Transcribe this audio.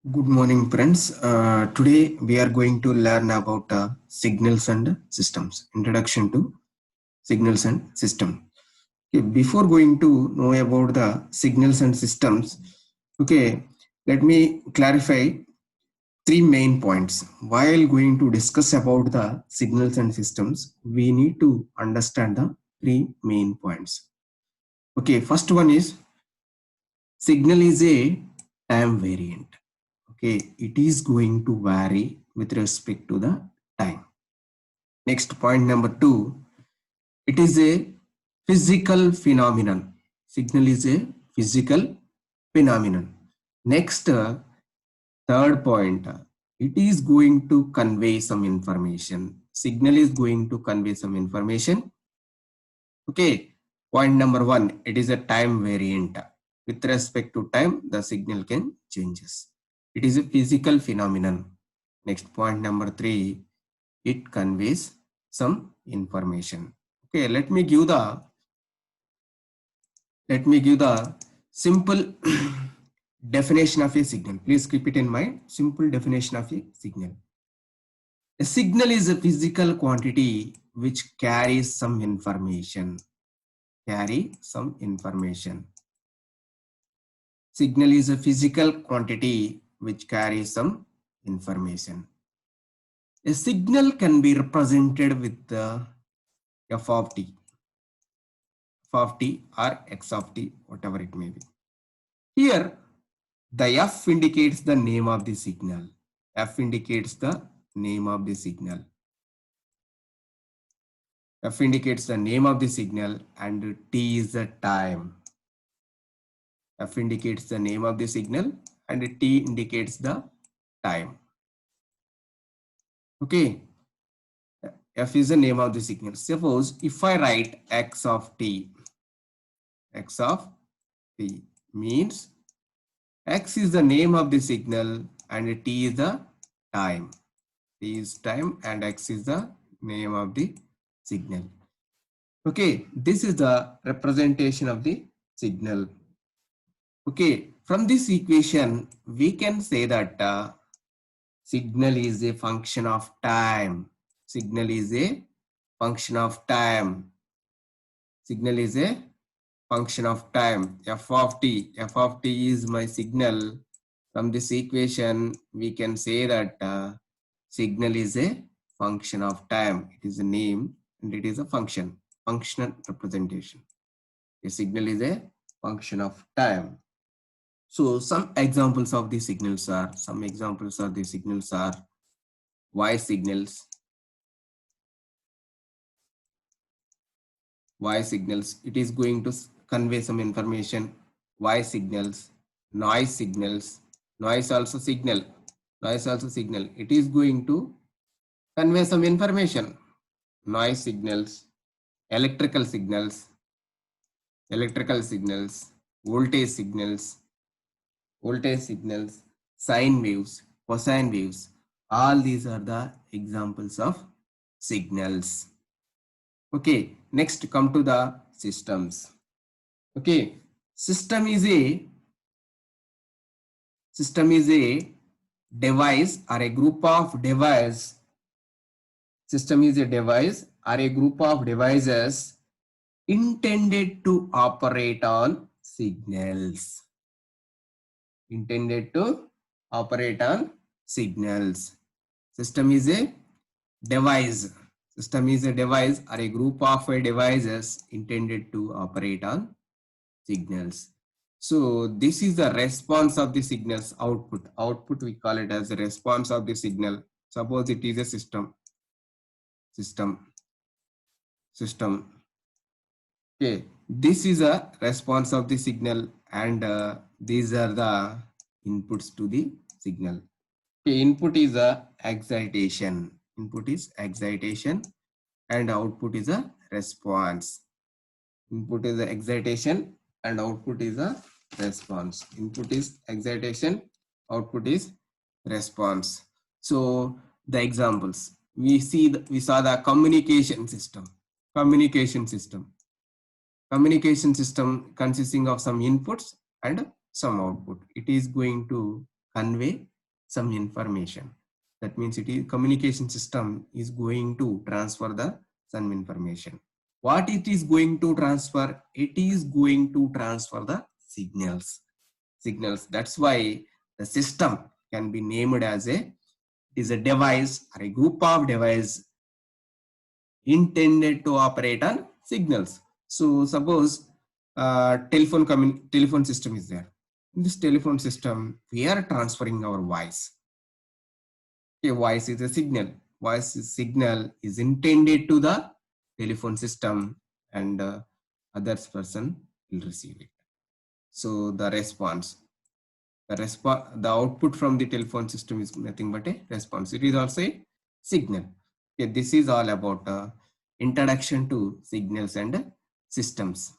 Good morning, friends. Today we are going to learn about signals and systems. Introduction to signals and system. Okay, before going to know about the signals and systems, okay, let me clarify three main points. While going to discuss about the signals and systems, we need to understand the three main points. Okay, first one is signal is a time variant. Okay, it is going to vary with respect to the time. Next point number two, it is a physical phenomenon. Signal is a physical phenomenon. Next, third point, it is going to convey some information. Signal is going to convey some information. Okay, point number one, it is a time variant. With respect to time, the signal can changes. It is a physical phenomenon. Next point number three, it conveys some information. Okay, let me give the simple definition of a signal. Please keep it in mind. Simple definition of a signal. A signal is a physical quantity which carries some information. Carry some information. Signal is a physical quantity which carries some information. A signal can be represented with the f of t, or x of t, whatever it may be. Here, the f indicates the name of the signal. F indicates the name of the signal. F indicates the name of the signal and t is the time. F indicates the name of the signal and t indicates the time. Okay. F is the name of the signal. Suppose if I write x of t means x is the name of the signal and t is the time. T is time and x is the name of the signal. Okay, this is the representation of the signal. Okay, from this equation, we can say that signal is a function of time. Signal is a function of time. Signal is a function of time. F of t is my signal. From this equation, we can say that signal is a function of time. It is a name and it is a function, functional representation. A signal is a function of time. So some examples of the signals are, voice signals. Voice signals, it is going to convey some information. Voice signals, noise signals, noise also signal, it is going to convey some information. Noise signals, electrical signals, voltage signals, sine waves, cosine waves. All these are the examples of signals. Okay, next come to the systems. Okay, system is a device or a group of devices. System is a device or a group of devices intended to operate on signals. Intended to operate on signals. System is a device. System is a device or a group of devices intended to operate on signals. So this is the response of the signals output. Output we call it as the response of the signal. Suppose it is a system. Okay, this is a response of the signal and these are the inputs to the signal. Okay, input is a excitation. Input is excitation and output is a response. Input is the excitation and output is a response. Input is excitation, output is response. So the examples we saw the communication system. Communication system consisting of some inputs and some output. It is going to convey some information. That means it is communication system is going to transfer the some information. What it is going to transfer? It is going to transfer the signals. That's why the system can be named as a device or a group of device intended to operate on signals. So suppose telephone system is there. In this telephone system, we are transferring our voice. Okay, voice is a signal. Signal is intended to the telephone system, and other person will receive it. So the response, the output from the telephone system is nothing but a response. It is also a signal. Okay, this is all about introduction to signals and systems.